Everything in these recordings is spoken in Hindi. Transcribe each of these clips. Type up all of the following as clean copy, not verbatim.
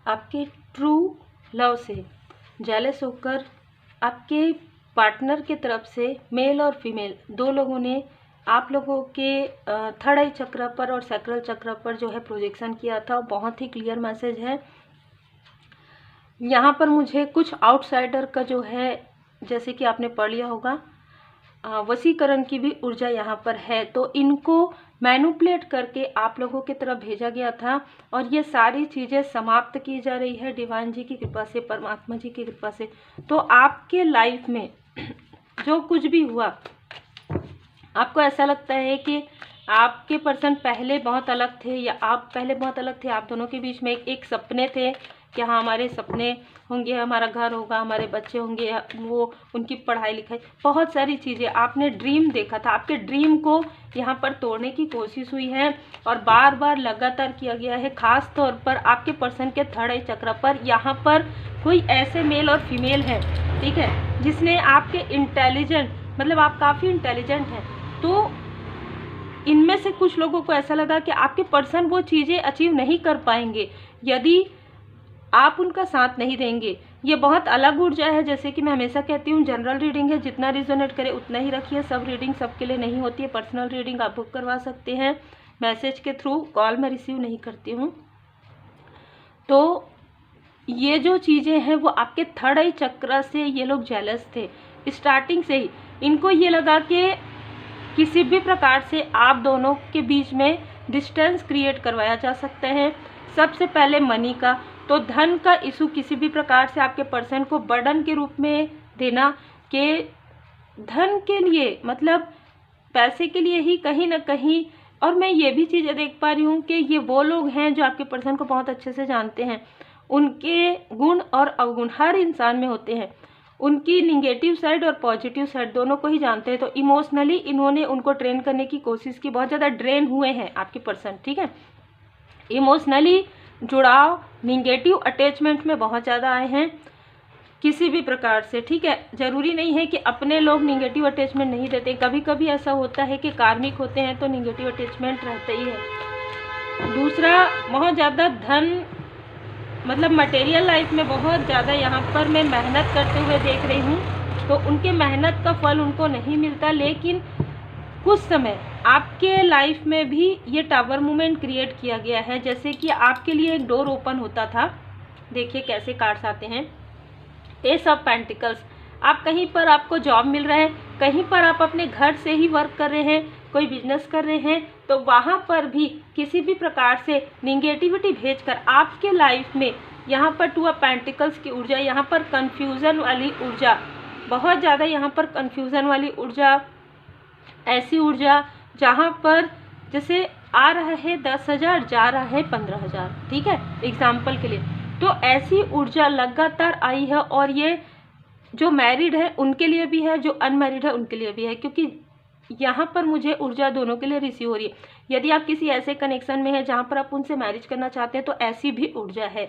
आपके ट्रू लव से जेलस होकर आपके पार्टनर की तरफ से मेल और फीमेल दो लोगों ने आप लोगों के थर्ड आई चक्र पर और सैक्रल चक्र पर जो है प्रोजेक्शन किया था। बहुत ही क्लियर मैसेज है यहाँ पर। मुझे कुछ आउटसाइडर का जो है, जैसे कि आपने पढ़ लिया होगा, वशीकरण की भी ऊर्जा यहाँ पर है। तो इनको मैनिपुलेट करके आप लोगों की तरफ भेजा गया था और ये सारी चीज़ें समाप्त की जा रही है डिवाइन जी की कृपा से, परमात्मा जी की कृपा से। तो आपके लाइफ में जो कुछ भी हुआ, आपको ऐसा लगता है कि आपके पर्सन पहले बहुत अलग थे या आप पहले बहुत अलग थे, आप दोनों के बीच में एक सपने थे कि हाँ हमारे सपने होंगे, हमारा घर होगा, हमारे बच्चे होंगे, वो उनकी पढ़ाई लिखाई, बहुत सारी चीज़ें आपने ड्रीम देखा था। आपके ड्रीम को यहाँ पर तोड़ने की कोशिश हुई है और बार बार लगातार किया गया है। खास तौर पर आपके पर्सन के थर्ड आई चक्र पर यहाँ पर कोई ऐसे मेल और फीमेल है, ठीक है, जिसने आपके इंटेलिजेंट, मतलब आप काफ़ी इंटेलिजेंट हैं, तो इनमें से कुछ लोगों को ऐसा लगा कि आपके पर्सन वो चीज़ें अचीव नहीं कर पाएंगे यदि आप उनका साथ नहीं देंगे। ये बहुत अलग ऊर्जा है। जैसे कि मैं हमेशा कहती हूँ, जनरल रीडिंग है, जितना रिजोनेट करे उतना ही रखिए। सब रीडिंग सबके लिए नहीं होती है। पर्सनल रीडिंग आप बुक करवा सकते हैं मैसेज के थ्रू, कॉल में रिसीव नहीं करती हूँ। तो ये जो चीज़ें हैं वो आपके थर्ड आई चक्र से ये लोग जेलस थे स्टार्टिंग से ही। इनको ये लगा कि किसी भी प्रकार से आप दोनों के बीच में डिस्टेंस क्रिएट करवाया जा सकता है। सबसे पहले मनी का, तो धन का इशू किसी भी प्रकार से आपके पर्सन को बर्डन के रूप में देना, कि धन के लिए, मतलब पैसे के लिए ही कहीं ना कहीं। और मैं ये भी चीज़ें देख पा रही हूँ कि ये वो लोग हैं जो आपके पर्सन को बहुत अच्छे से जानते हैं। उनके गुण और अवगुण हर इंसान में होते हैं, उनकी निगेटिव साइड और पॉजिटिव साइड दोनों को ही जानते हैं। तो इमोशनली इन्होंने उनको ट्रेन करने की कोशिश की, बहुत ज़्यादा ड्रेन हुए हैं आपके पर्सन, ठीक है। इमोशनली जुड़ाव, निगेटिव अटैचमेंट में बहुत ज़्यादा आए हैं किसी भी प्रकार से, ठीक है। ज़रूरी नहीं है कि अपने लोग निगेटिव अटैचमेंट नहीं देते, कभी कभी ऐसा होता है कि कार्मिक होते हैं तो निगेटिव अटैचमेंट रहता ही है। दूसरा, बहुत ज़्यादा धन, मतलब मटेरियल लाइफ में बहुत ज़्यादा यहाँ पर मैं मेहनत करते हुए देख रही हूँ, तो उनके मेहनत का फल उनको नहीं मिलता। लेकिन कुछ समय आपके लाइफ में भी ये टावर मूवमेंट क्रिएट किया गया है, जैसे कि आपके लिए एक डोर ओपन होता था। देखिए कैसे कार्ड्स आते हैं, एस ऑफ पेंटिकल्स। आप कहीं पर आपको जॉब मिल रहा है, कहीं पर आप अपने घर से ही वर्क कर रहे हैं, कोई बिजनेस कर रहे हैं, तो वहाँ पर भी किसी भी प्रकार से निगेटिविटी भेजकर आपके लाइफ में यहाँ पर टू ऑफ पेंटिकल्स की ऊर्जा, यहाँ पर कन्फ्यूज़न वाली ऊर्जा, बहुत ज़्यादा यहाँ पर कन्फ्यूज़न वाली ऊर्जा, ऐसी ऊर्जा जहाँ पर जैसे आ रहा है 10,000, जा रहा है 15,000, ठीक है, एग्जाम्पल के लिए। तो ऐसी ऊर्जा लगातार आई है और ये जो मैरिड है उनके लिए भी है, जो अनमैरिड है उनके लिए भी है, क्योंकि यहाँ पर मुझे ऊर्जा दोनों के लिए रिसीव हो रही है। यदि आप किसी ऐसे कनेक्शन में हैं जहाँ पर आप उनसे मैरिज करना चाहते हैं तो ऐसी भी ऊर्जा है,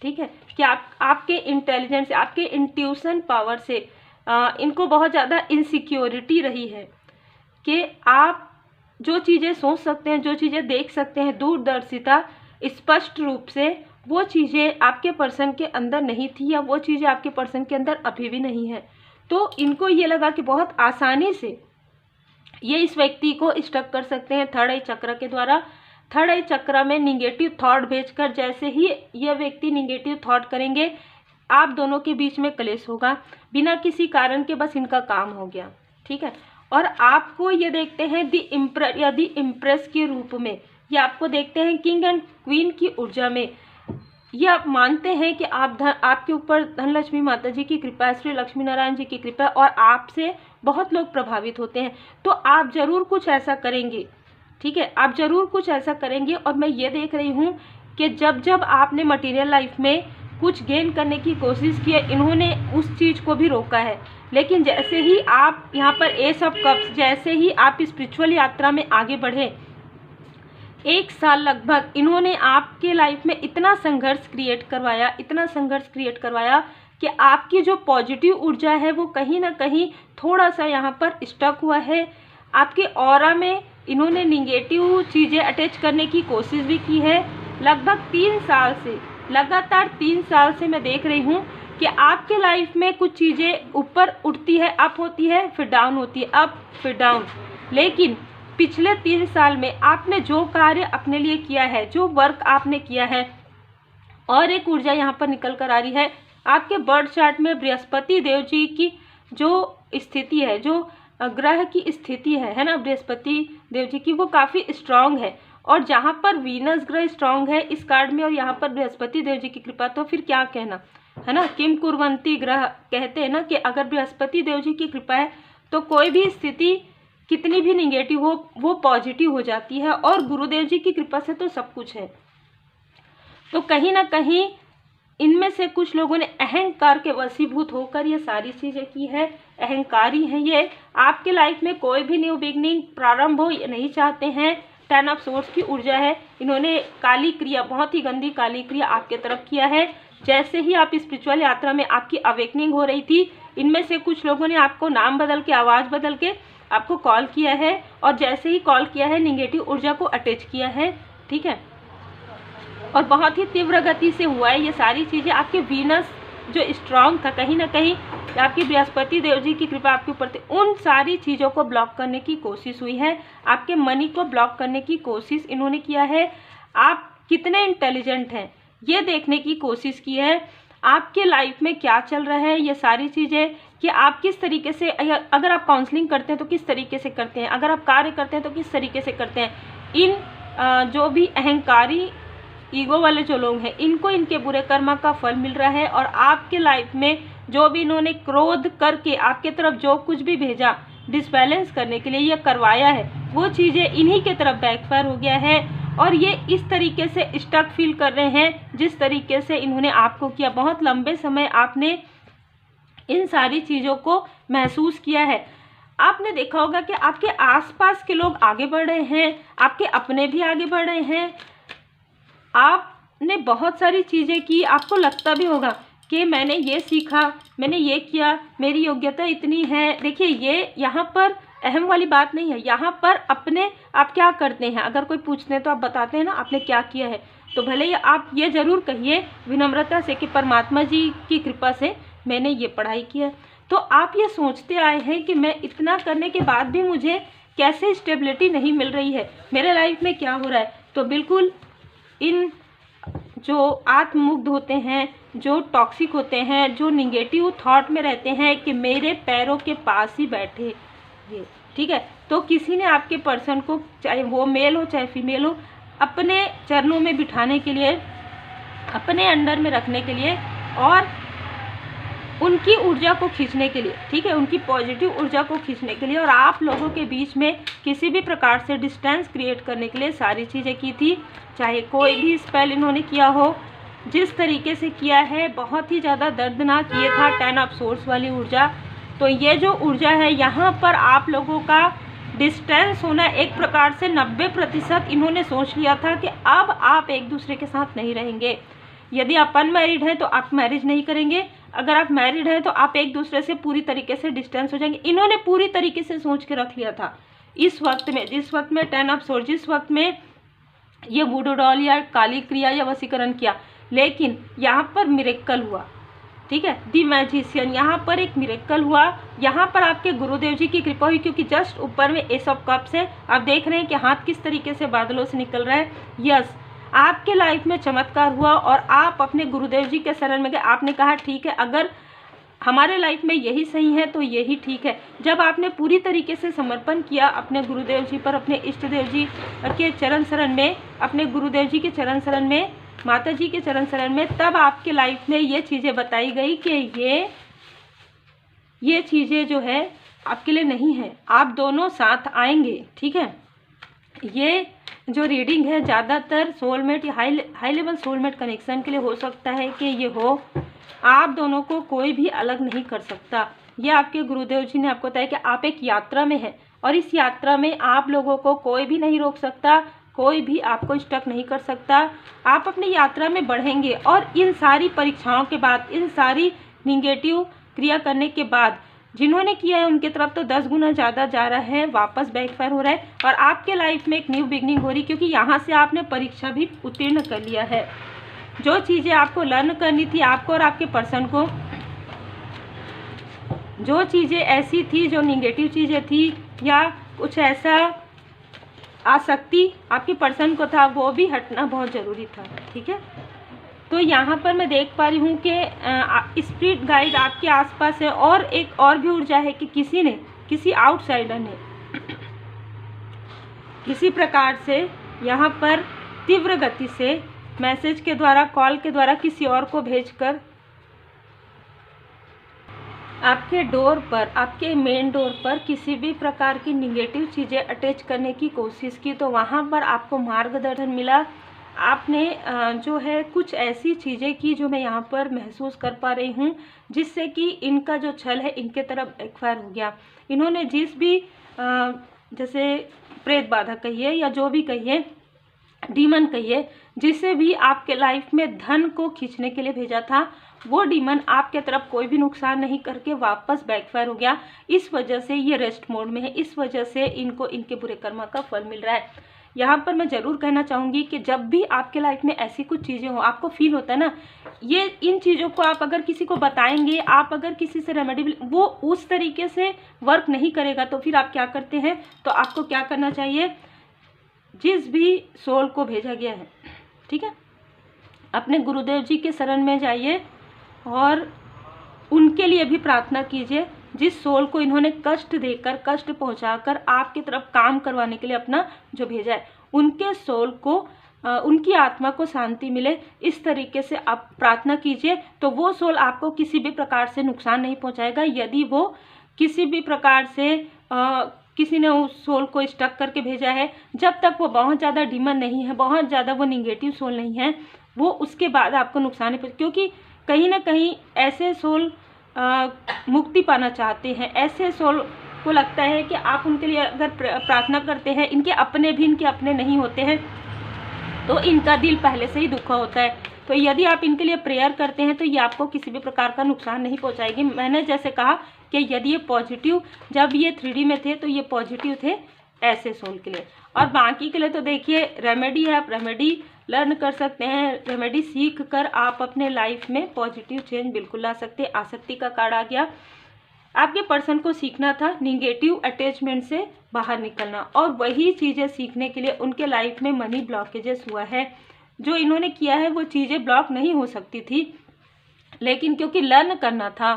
ठीक है, कि आपके इंटेलिजेंस से, आपके इंट्यूशन पावर से इनको बहुत ज़्यादा इनसिक्योरिटी रही है कि आप जो चीज़ें सोच सकते हैं, जो चीज़ें देख सकते हैं, दूरदर्शिता स्पष्ट रूप से, वो चीज़ें आपके पर्सन के अंदर नहीं थी या वो चीज़ें आपके पर्सन के अंदर अभी भी नहीं है। तो इनको ये लगा कि बहुत आसानी से ये इस व्यक्ति को स्टक कर सकते हैं थर्ड आई चक्र के द्वारा। थर्ड आई चक्र में निगेटिव थॉट भेजकर, जैसे ही ये व्यक्ति निगेटिव थॉट करेंगे आप दोनों के बीच में क्लेश होगा बिना किसी कारण के, बस इनका काम हो गया, ठीक है। और आपको ये देखते हैं दी इम्प्रेस या दी इम्प्रेस के रूप में, ये आपको देखते हैं किंग एंड क्वीन की ऊर्जा में। ये आप मानते हैं कि आपके ऊपर धनलक्ष्मी माता जी की कृपा, श्री लक्ष्मी नारायण जी की कृपा, और आपसे बहुत लोग प्रभावित होते हैं। तो आप ज़रूर कुछ ऐसा करेंगे, ठीक है, आप ज़रूर कुछ ऐसा करेंगे। और मैं ये देख रही हूँ कि जब जब आपने मटेरियल लाइफ में कुछ गेन करने की कोशिश की है, इन्होंने उस चीज़ को भी रोका है। लेकिन जैसे ही आप यहाँ पर एस ऑफ कप्स, जैसे ही आप स्पिरिचुअल यात्रा में आगे बढ़े, 1 साल लगभग इन्होंने आपके लाइफ में इतना संघर्ष क्रिएट करवाया, इतना संघर्ष क्रिएट करवाया कि आपकी जो पॉजिटिव ऊर्जा है वो कहीं ना कहीं थोड़ा सा यहाँ पर स्टक हुआ है। आपके ऑरा में इन्होंने निगेटिव चीज़ें अटैच करने की कोशिश भी की है। लगभग 3 साल से लगातार 3 साल से मैं देख रही हूँ कि आपके लाइफ में कुछ चीज़ें ऊपर उठती है, अप होती है, फिर डाउन होती है, अप फिर डाउन। लेकिन पिछले 3 साल में आपने जो कार्य अपने लिए किया है, जो वर्क आपने किया है, और एक ऊर्जा यहाँ पर निकल कर आ रही है आपके बर्थ चार्ट में बृहस्पति देव जी की जो स्थिति है, जो ग्रह की स्थिति है ना, बृहस्पति देव जी की, वो काफ़ी स्ट्रांग है। और जहाँ पर वीनस ग्रह स्ट्रांग है इस कार्ड में और यहाँ पर बृहस्पति देव जी की कृपा, तो फिर क्या कहना है ना। किम कुर्वंती ग्रह कहते हैं ना कि अगर बृहस्पति देव जी की कृपा है तो कोई भी स्थिति कितनी भी निगेटिव हो वो पॉजिटिव हो जाती है, और गुरुदेव जी की कृपा से तो सब कुछ है। तो कहीं ना कहीं इनमें से कुछ लोगों ने अहंकार के वशीभूत होकर ये सारी चीज़ें की है, अहंकारी हैं ये। आपके लाइफ में कोई भी न्यू बिगनिंग प्रारंभ हो ये नहीं चाहते हैं। 10 ऑफ सोर्स की ऊर्जा है, इन्होंने काली क्रिया, बहुत ही गंदी काली क्रिया आपके तरफ किया है। जैसे ही आप स्पिरिचुअल यात्रा में आपकी अवेकनिंग हो रही थी, इनमें से कुछ लोगों ने आपको नाम बदल के, आवाज़ बदल के आपको कॉल किया है, और जैसे ही कॉल किया है निगेटिव ऊर्जा को अटैच किया है, ठीक है। और बहुत ही तीव्र गति से हुआ है ये सारी चीज़ें। आपके वीनस जो स्ट्रांग था, कहीं ना कहीं आपकी बृहस्पति देव जी की कृपा आपके ऊपर थी, उन सारी चीज़ों को ब्लॉक करने की कोशिश हुई है। आपके मनी को ब्लॉक करने की कोशिश इन्होंने किया है। आप कितने इंटेलिजेंट हैं ये देखने की कोशिश की है। आपके लाइफ में क्या चल रहा है ये सारी चीज़ें, कि आप किस तरीके से, अगर आप काउंसलिंग करते हैं तो किस तरीके से करते हैं, अगर आप कार्य करते हैं तो किस तरीके से करते हैं। इन जो भी अहंकारी ईगो वाले जो लोग हैं, इनको इनके बुरे कर्मा का फल मिल रहा है। और आपके लाइफ में जो भी इन्होंने क्रोध करके आपके तरफ जो कुछ भी भेजा डिसबैलेंस करने के लिए ये करवाया है, वो चीज़ें इन्हीं के तरफ बैकफायर हो गया है। और ये इस तरीके से स्टक फील कर रहे हैं जिस तरीके से इन्होंने आपको किया। बहुत लंबे समय आपने इन सारी चीज़ों को महसूस किया है। आपने देखा होगा कि आपके आसपास के लोग आगे बढ़ रहे हैं, आपके अपने भी आगे बढ़ रहे हैं। आपने बहुत सारी चीज़ें की, आपको लगता भी होगा कि मैंने ये सीखा, मैंने ये किया, मेरी योग्यता इतनी है। देखिए ये यहाँ पर अहम वाली बात नहीं है, यहाँ पर अपने आप क्या करते हैं, अगर कोई पूछते हैं तो आप बताते हैं ना आपने क्या किया है। तो भले ही आप ये ज़रूर कहिए विनम्रता से कि परमात्मा जी की कृपा से मैंने ये पढ़ाई की है। तो आप ये सोचते आए हैं कि मैं इतना करने के बाद भी मुझे कैसे स्टेबिलिटी नहीं मिल रही है, मेरे लाइफ में क्या हो रहा है। तो बिल्कुल इन जो आत्ममुग्ध होते हैं, जो टॉक्सिक होते हैं, जो निगेटिव थॉट में रहते हैं कि मेरे पैरों के पास ही बैठे ये, ठीक है। तो किसी ने आपके पर्सन को, चाहे वो मेल हो चाहे फीमेल हो, अपने चरणों में बिठाने के लिए, अपने अंडर में रखने के लिए और उनकी ऊर्जा को खींचने के लिए, ठीक है, उनकी पॉजिटिव ऊर्जा को खींचने के लिए और आप लोगों के बीच में किसी भी प्रकार से डिस्टेंस क्रिएट करने के लिए सारी चीज़ें की थी। चाहे कोई भी स्पेल इन्होंने किया हो, जिस तरीके से किया है बहुत ही ज़्यादा दर्दनाक ये था 10 ऑफ सोर्स वाली ऊर्जा। तो ये जो ऊर्जा है यहाँ पर आप लोगों का डिस्टेंस होना, एक प्रकार से 90% इन्होंने सोच लिया था कि अब आप एक दूसरे के साथ नहीं रहेंगे। यदि आप अनमैरिड हैं तो आप मैरिज नहीं करेंगे, अगर आप मैरिड हैं तो आप एक दूसरे से पूरी तरीके से डिस्टेंस हो जाएंगे। इन्होंने पूरी तरीके से सोच के रख लिया था इस वक्त में, जिस वक्त में 10 ऑफ सोर्स, जिस वक्त में ये वुडू डॉल या काली क्रिया या वशीकरण किया। लेकिन यहाँ पर मिरेकल हुआ, ठीक है, दी मैजिशियन, यहाँ पर एक मिरेकल हुआ। यहाँ पर आपके गुरुदेव जी की कृपा हुई, क्योंकि जस्ट ऊपर में एस ऑफ कप्स है। आप देख रहे हैं कि हाथ किस तरीके से बादलों से निकल रहा है। यस, आपके लाइफ में चमत्कार हुआ और आप अपने गुरुदेव जी के शरण में गए। आपने कहा ठीक है, अगर हमारे लाइफ में यही सही है तो यही ठीक है। जब आपने पूरी तरीके से समर्पण किया अपने गुरुदेव जी पर, अपने इष्ट देव जी के चरण शरण में, अपने गुरुदेव जी के चरण शरण में, माता जी के चरण शरण में, तब आपके लाइफ में ये चीज़ें बताई गई कि ये चीज़ें जो है आपके लिए नहीं है, आप दोनों साथ आएंगे, ठीक है। ये जो रीडिंग है ज़्यादातर सोलमेट या हाई लेवल सोलमेट कनेक्शन के लिए हो सकता है कि ये हो, आप दोनों को कोई भी अलग नहीं कर सकता। ये आपके गुरुदेव जी ने आपको बताया कि आप एक यात्रा में हैं और इस यात्रा में आप लोगों को कोई भी नहीं रोक सकता, कोई भी आपको स्टक नहीं कर सकता। आप अपनी यात्रा में बढ़ेंगे और इन सारी परीक्षाओं के बाद, इन सारी निगेटिव क्रिया करने के बाद जिन्होंने किया है उनके तरफ तो 10 गुना ज़्यादा जा रहा है, वापस बैकफायर हो रहा है और आपके लाइफ में एक न्यू बिगनिंग हो रही, क्योंकि यहाँ से आपने परीक्षा भी उत्तीर्ण कर लिया है। जो चीज़ें आपको लर्न करनी थी, आपको और आपके पर्सन को, जो चीज़ें ऐसी थी जो निगेटिव चीज़ें थी या कुछ ऐसा आसक्ति आपके पर्सन को था, वो भी हटना बहुत ज़रूरी था। ठीक है, तो यहाँ पर मैं देख पा रही हूँ कि स्पिरिट गाइड आपके आसपास है और एक और भी ऊर्जा है कि किसी आउटसाइडर ने किसी प्रकार से यहाँ पर तीव्र गति से मैसेज के द्वारा, कॉल के द्वारा किसी और को भेजकर आपके डोर पर, आपके मेन डोर पर किसी भी प्रकार की निगेटिव चीज़ें अटैच करने की कोशिश की। तो वहाँ पर आपको मार्गदर्शन मिला। आपने जो है कुछ ऐसी चीज़ें की जो मैं यहाँ पर महसूस कर पा रही हूँ, जिससे कि इनका जो छल है इनके तरफ बैकफायर हो गया। इन्होंने जिस भी जैसे प्रेत बाधा कहिए या जो भी कहिए, डीमन कहिए, जिसे भी आपके लाइफ में धन को खींचने के लिए भेजा था, वो डीमन आपके तरफ कोई भी नुकसान नहीं करके वापस बैकफायर हो गया। इस वजह से ये रेस्ट मोड में है, इस वजह से इनको इनके बुरे कर्मा का फल मिल रहा है। यहाँ पर मैं ज़रूर कहना चाहूँगी कि जब भी आपके लाइफ में ऐसी कुछ चीज़ें हो, आपको फील होता है ना, ये इन चीज़ों को आप अगर किसी को बताएंगे, आप अगर किसी से रेमेडी, वो उस तरीके से वर्क नहीं करेगा, तो फिर आप क्या करते हैं, तो आपको क्या करना चाहिए, जिस भी सोल को भेजा गया है, ठीक है, अपने गुरुदेव जी के शरण में जाइए और उनके लिए भी प्रार्थना कीजिए। जिस सोल को इन्होंने कष्ट देकर, कष्ट पहुंचाकर आपकी तरफ काम करवाने के लिए अपना जो भेजा है, उनके सोल को, उनकी आत्मा को शांति मिले, इस तरीके से आप प्रार्थना कीजिए। तो वो सोल आपको किसी भी प्रकार से नुकसान नहीं पहुंचाएगा। यदि वो किसी भी प्रकार से किसी ने उस सोल को स्टक करके भेजा है, जब तक वो बहुत ज़्यादा डीमन नहीं है, बहुत ज़्यादा वो निगेटिव सोल नहीं है, वो उसके बाद आपको नुकसान नहीं, क्योंकि कहीं ना कहीं ऐसे सोल मुक्ति पाना चाहते हैं। ऐसे सोल को लगता है कि आप उनके लिए अगर प्रार्थना करते हैं, इनके अपने नहीं होते हैं, तो इनका दिल पहले से ही दुखा होता है। तो यदि आप इनके लिए प्रेयर करते हैं तो ये आपको किसी भी प्रकार का नुकसान नहीं पहुंचाएगी। मैंने जैसे कहा कि यदि ये पॉजिटिव, जब ये 3D में थे तो ये पॉजिटिव थे ऐसे सोल के लिए, और बाकी के लिए तो देखिए रेमेडी है, आप रेमेडी लर्न कर सकते हैं। रेमेडी सीख कर आप अपने लाइफ में पॉजिटिव चेंज बिल्कुल ला सकते हैं। आसक्ति का कार्ड आ गया। आपके पर्सन को सीखना था निगेटिव अटैचमेंट से बाहर निकलना, और वही चीज़ें सीखने के लिए उनके लाइफ में मनी ब्लॉकेजेस हुआ है। जो इन्होंने किया है वो चीज़ें ब्लॉक नहीं हो सकती थी, लेकिन क्योंकि लर्न करना था,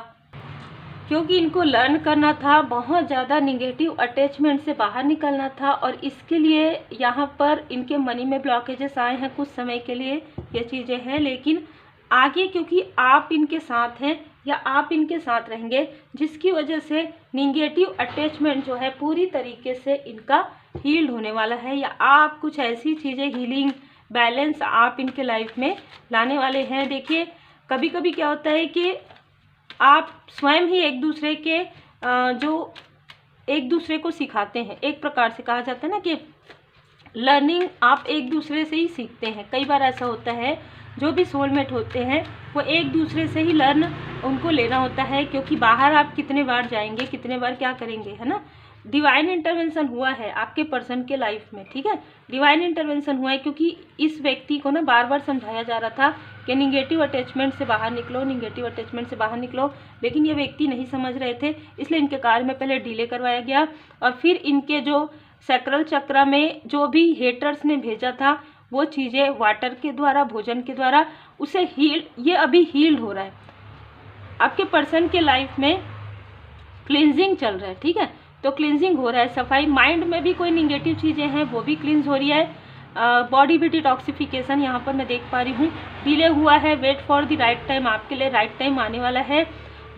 क्योंकि इनको लर्न करना था, बहुत ज़्यादा निगेटिव अटैचमेंट से बाहर निकलना था, और इसके लिए यहाँ पर इनके मनी में ब्लॉकेजेस आए हैं। कुछ समय के लिए ये चीज़ें हैं, लेकिन आगे क्योंकि आप इनके साथ हैं या आप इनके साथ रहेंगे, जिसकी वजह से निगेटिव अटैचमेंट जो है पूरी तरीके से इनका हील्ड होने वाला है, या आप कुछ ऐसी चीज़ें, हीलिंग, बैलेंस आप इनके लाइफ में लाने वाले हैं। देखिए कभी कभी क्या होता है कि आप स्वयं ही एक दूसरे के जो एक दूसरे को सिखाते हैं। एक प्रकार से कहा जाता है ना कि लर्निंग आप एक दूसरे से ही सीखते हैं। कई बार ऐसा होता है, जो भी सोलमेट होते हैं वो एक दूसरे से ही लर्न उनको लेना होता है, क्योंकि बाहर आप कितने बार जाएंगे, कितने बार क्या करेंगे, है ना। डिवाइन इंटरवेंशन हुआ है आपके पर्सन के लाइफ में, ठीक है, डिवाइन इंटरवेंशन हुआ है, क्योंकि इस व्यक्ति को ना बार बार समझाया जा रहा था कि निगेटिव अटैचमेंट से बाहर निकलो, निगेटिव अटैचमेंट से बाहर निकलो, लेकिन ये व्यक्ति नहीं समझ रहे थे। इसलिए इनके कार्य में पहले डिले करवाया गया, और फिर इनके जो सैक्रल चक्र में जो भी हेटर्स ने भेजा था वो चीज़ें वाटर के द्वारा, भोजन के द्वारा उसे ये अभी हील्ड हो रहा है। आपके पर्सन के लाइफ में क्लींजिंग चल रहा है, ठीक है, तो क्लींजिंग हो रहा है, सफाई। माइंड में भी कोई निगेटिव चीज़ें हैं वो भी क्लींज हो रही है। बॉडी भी डिटॉक्सिफिकेशन यहाँ पर मैं देख पा रही हूँ। डिले हुआ है, wait for the right time, आपके लिए राइट टाइम आने वाला है।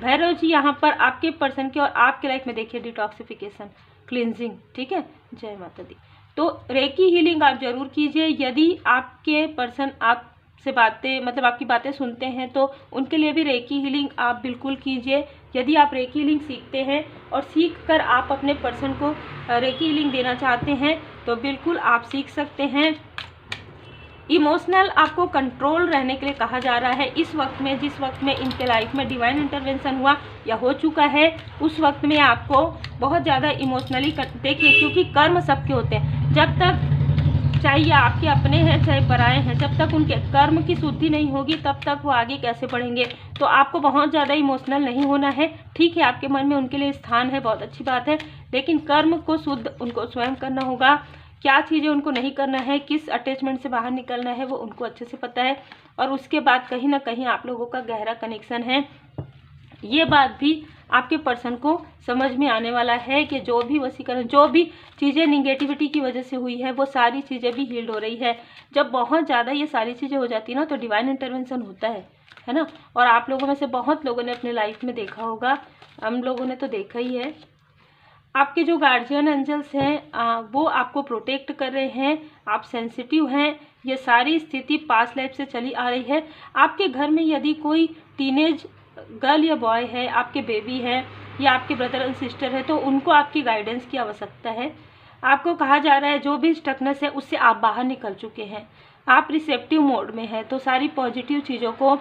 भैरव जी यहाँ पर आपके पर्सन के और आपके लाइफ में देखिए डिटॉक्सिफिकेशन, क्लींजिंग, ठीक है। जय माता दी। तो रेकी हीलिंग आप जरूर कीजिए। यदि आपके पर्सन आपसे बातें, मतलब आपकी बातें सुनते हैं, तो उनके लिए भी रेकी हीलिंग आप बिल्कुल कीजिए। यदि आप रेकी हीलिंग सीखते हैं और सीख कर आप अपने पर्सन को रेकी हीलिंग देना चाहते हैं, तो बिल्कुल आप सीख सकते हैं। इमोशनल आपको कंट्रोल रहने के लिए कहा जा रहा है इस वक्त में, जिस वक्त में इनके लाइफ में डिवाइन इंटरवेंशन हुआ या हो चुका है, उस वक्त में आपको बहुत ज़्यादा इमोशनली देखिए, क्योंकि कर्म सबके होते हैं। जब तक चाहे ये आपके अपने हैं चाहे पराए हैं, जब तक उनके कर्म की शुद्धि नहीं होगी तब तक वो आगे कैसे बढ़ेंगे। तो आपको बहुत ज़्यादा इमोशनल नहीं होना है। ठीक है, आपके मन में उनके लिए स्थान है, बहुत अच्छी बात है, लेकिन कर्म को शुद्ध उनको स्वयं करना होगा। क्या चीज़ें उनको नहीं करना है, किस अटैचमेंट से बाहर निकलना है, वो उनको अच्छे से पता है। और उसके बाद कहीं ना कहीं आप लोगों का गहरा कनेक्शन है। ये बात भी आपके पर्सन को समझ में आने वाला है कि जो भी वशीकरण, जो भी चीज़ें निगेटिविटी की वजह से हुई है, वो सारी चीज़ें भी हील्ड हो रही है। जब बहुत ज़्यादा ये सारी चीज़ें हो जाती है ना, तो डिवाइन इंटरवेंशन होता है ना। और आप लोगों में से बहुत लोगों ने अपने लाइफ में देखा होगा, हम लोगों ने तो देखा ही है। आपके जो गार्जियन एंजल्स हैं वो आपको प्रोटेक्ट कर रहे हैं, आप सेंसिटिव हैं। ये सारी स्थिति पास्ट लाइफ से चली आ रही है। आपके घर में यदि कोई टीनेज गर्ल या बॉय है, आपके बेबी है या आपके ब्रदर एंड सिस्टर है, तो उनको आपकी गाइडेंस की आवश्यकता है। आपको कहा जा रहा है जो भी स्टकनेस है उससे आप बाहर निकल चुके हैं, आप रिसेप्टिव मोड में हैं। तो सारी पॉजिटिव चीज़ों को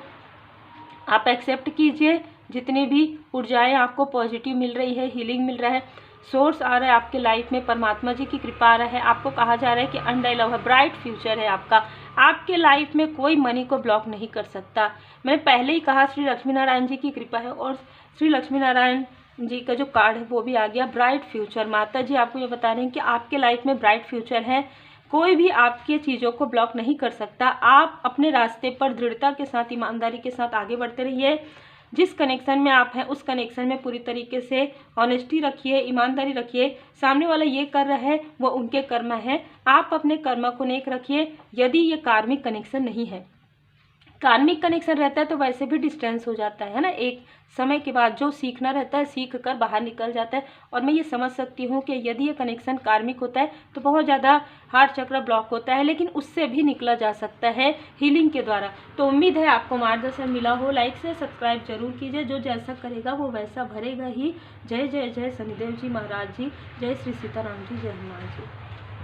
आप एक्सेप्ट कीजिए। जितनी भी ऊर्जाएं आपको पॉजिटिव मिल रही है, हीलिंग मिल रहा है, सोर्स आ रहा है आपके लाइफ में, परमात्मा जी की कृपा आ रहा है। आपको कहा जा रहा है कि अनडाई लव है, ब्राइट फ्यूचर है आपका। आपके लाइफ में कोई मनी को ब्लॉक नहीं कर सकता। मैंने पहले ही कहा श्री लक्ष्मी नारायण जी की कृपा है, और श्री लक्ष्मी नारायण जी का जो कार्ड है वो भी आ गया, ब्राइट फ्यूचर। माता जी आपको ये बता रहे हैं कि आपके लाइफ में ब्राइट फ्यूचर है, कोई भी आपके चीज़ों को ब्लॉक नहीं कर सकता। आप अपने रास्ते पर दृढ़ता के साथ, ईमानदारी के साथ आगे बढ़ते रहिए। जिस कनेक्शन में आप हैं उस कनेक्शन में पूरी तरीके से ऑनेस्टी रखिए, ईमानदारी रखिए। सामने वाला ये कर रहा है वो उनके कर्म है, आप अपने कर्म को नेक रखिए। यदि ये कार्मिक कनेक्शन नहीं है, कार्मिक कनेक्शन रहता है तो वैसे भी डिस्टेंस हो जाता है ना, एक समय के बाद जो सीखना रहता है सीख कर बाहर निकल जाता है। और मैं ये समझ सकती हूँ कि यदि ये कनेक्शन कार्मिक होता है तो बहुत ज़्यादा हार्ट चक्र ब्लॉक होता है, लेकिन उससे भी निकला जा सकता है हीलिंग के द्वारा। तो उम्मीद है आपको मार्गदर्शन मिला हो। लाइक से सब्सक्राइब जरूर कीजिए, जो जैसा करेगा वो वैसा भरेगा ही। जय जय जय शनिदेव जी महाराज जी, जय श्री सीताराम जी, जय हनुमान जी।